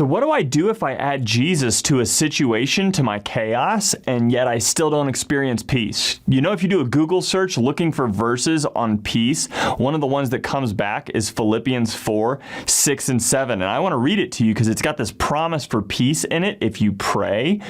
So what do I do if I add Jesus to a situation, to my chaos, and yet I still don't experience peace? You know, if you do a Google search looking for verses on peace, one of the ones that comes back is Philippians 4, 6, and 7. And I want to read it to you because it's got this promise for peace in it if you pray.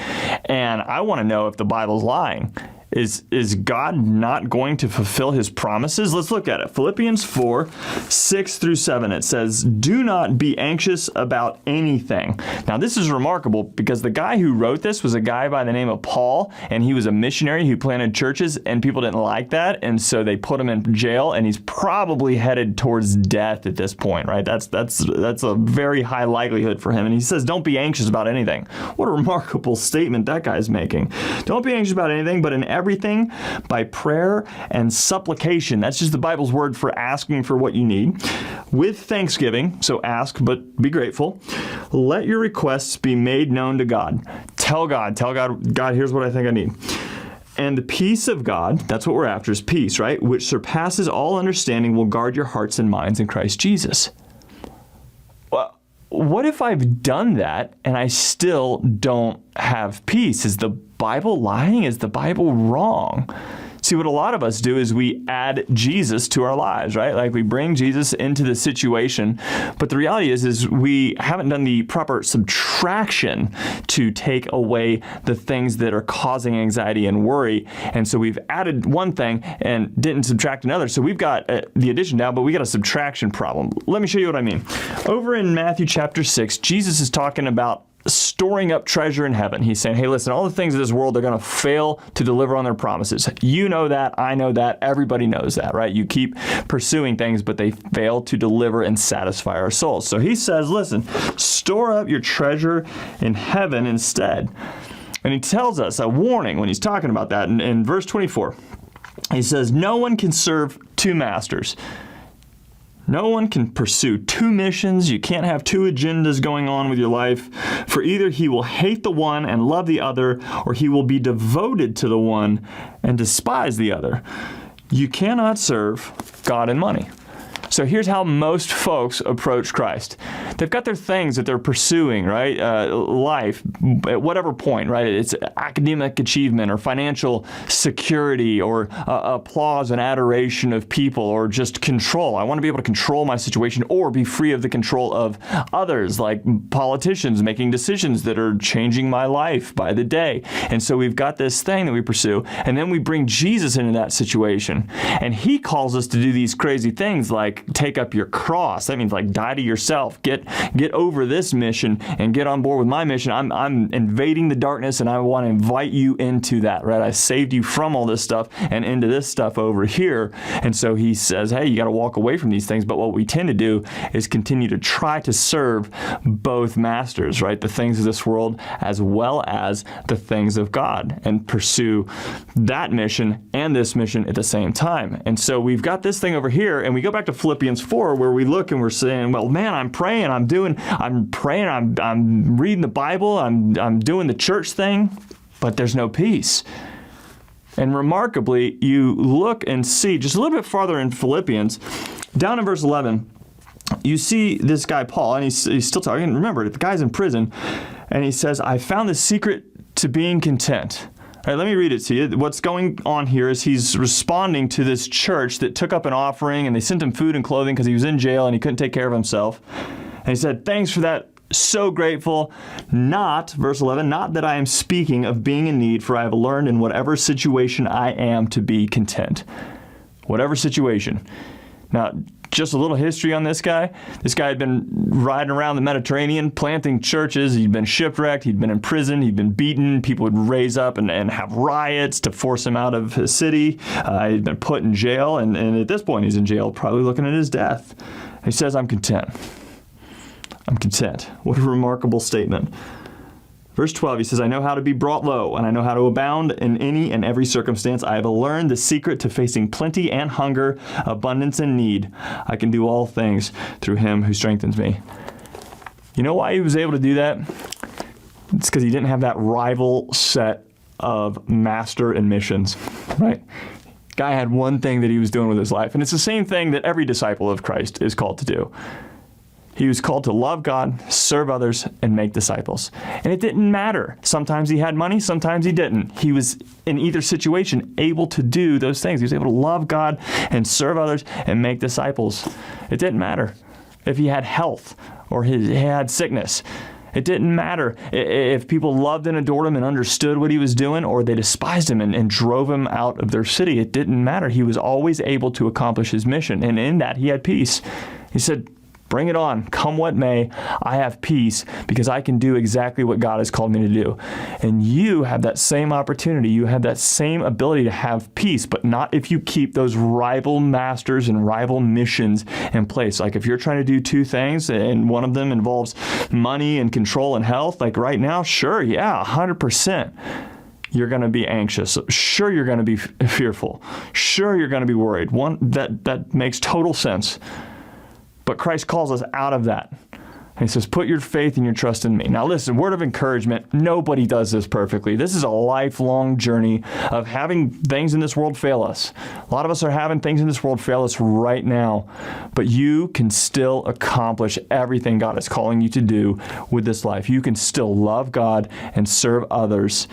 And I want to know if the Bible's lying. Is God not going to fulfill his promises? Let's look at it. Philippians 4, 6 through 7. It says, "Do not be anxious about anything." Now, this is remarkable because the guy who wrote this was a guy by the name of Paul, and he was a missionary who planted churches, and people didn't like that, and so they put him in jail, and he's probably headed towards death at this point, right? That's a very high likelihood for him. And he says, don't be anxious about anything. What a remarkable statement that guy's making. Don't be anxious about anything, but in everything by prayer and supplication. That's just the Bible's word for asking for what you need. With thanksgiving, so ask but be grateful. Let your requests be made known to God. Tell God, God, here's what I think I need. And the peace of God, that's what we're after, is peace, right? Which surpasses all understanding, will guard your hearts and minds in Christ Jesus. Well, what if I've done that and I still don't have peace? Is the Bible lying? Is the Bible wrong? See, what a lot of us do is we add Jesus to our lives, right? Like we bring Jesus into the situation, but the reality is we haven't done the proper subtraction to take away the things that are causing anxiety and worry. And so we've added one thing and didn't subtract another. So we've got the addition now, but we got a subtraction problem. Let me show you what I mean. Over in Matthew chapter 6, Jesus is talking about storing up treasure in heaven. He's saying, hey, listen, all the things of this world, they're going to fail to deliver on their promises. You know that. I know that. Everybody knows that, right? You keep pursuing things, but they fail to deliver and satisfy our souls. So he says, listen, store up your treasure in heaven instead. And he tells us a warning when he's talking about that. In verse 24, he says, no one can serve two masters. No one can pursue two missions. You can't have two agendas going on with your life. For either he will hate the one and love the other, or he will be devoted to the one and despise the other. You cannot serve God and money. So here's how most folks approach Christ. They've got their things that they're pursuing, right? Life, at whatever point, right? It's academic achievement or financial security or applause and adoration of people or just control. I want to be able to control my situation or be free of the control of others, like politicians making decisions that are changing my life by the day. And so we've got this thing that we pursue, and then we bring Jesus into that situation. And he calls us to do these crazy things like take up your cross. That means like die to yourself. Get over this mission and get on board with my mission. I'm invading the darkness and I want to invite you into that, right? I saved you from all this stuff and into this stuff over here. And so he says, hey, you got to walk away from these things. But what we tend to do is continue to try to serve both masters, right? The things of this world as well as the things of God, and pursue that mission and this mission at the same time. And so we've got this thing over here, and we go back to Philippians 4, where we look and we're saying, well, man, I'm praying, I'm reading the Bible, I'm doing the church thing, but there's no peace. And remarkably, you look and see just a little bit farther in Philippians, down in verse 11, you see this guy, Paul, and he's still talking. Remember, the guy's in prison, and he says, I found the secret to being content. All right, let me read it to you. What's going on here is he's responding to this church that took up an offering, and they sent him food and clothing because he was in jail and he couldn't take care of himself. And he said, thanks for that. So grateful. Not, verse 11, not that I am speaking of being in need, for I have learned in whatever situation I am to be content. Whatever situation. Now, just a little history on this guy. This guy had been riding around the Mediterranean, planting churches. He'd been shipwrecked. He'd been in prison. He'd been beaten. People would raise up and have riots to force him out of his city. He'd been put in jail, and at this point he's in jail, probably looking at his death. He says, I'm content. I'm content. What a remarkable statement. Verse 12, he says, I know how to be brought low, and I know how to abound in any and every circumstance. I have learned the secret to facing plenty and hunger, abundance and need. I can do all things through him who strengthens me. You know why he was able to do that? It's because he didn't have that rival set of master and missions, right? Guy had one thing that he was doing with his life, and it's the same thing that every disciple of Christ is called to do. He was called to love God, serve others, and make disciples. And it didn't matter. Sometimes he had money, sometimes he didn't. He was, in either situation, able to do those things. He was able to love God and serve others and make disciples. It didn't matter if he had health or he had sickness. It didn't matter if people loved and adored him and understood what he was doing, or they despised him and drove him out of their city. It didn't matter. He was always able to accomplish his mission. And in that, he had peace. He said, bring it on. Come what may, I have peace because I can do exactly what God has called me to do. And you have that same opportunity. You have that same ability to have peace, but not if you keep those rival masters and rival missions in place. Like if you're trying to do two things and one of them involves money and control and health, like right now, sure, yeah, 100%. You're going to be anxious. Sure, you're going to be fearful. Sure, you're going to be worried. That makes total sense. But Christ calls us out of that. And he says, put your faith and your trust in me. Now listen, word of encouragement, nobody does this perfectly. This is a lifelong journey of having things in this world fail us. A lot of us are having things in this world fail us right now. But you can still accomplish everything God is calling you to do with this life. You can still love God and serve others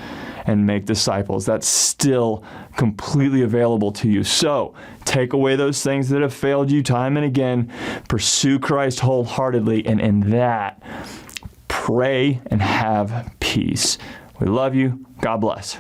and make disciples. That's still completely available to you. So take away those things that have failed you time and again. Pursue Christ wholeheartedly, and in that, pray and have peace. We love you. God bless.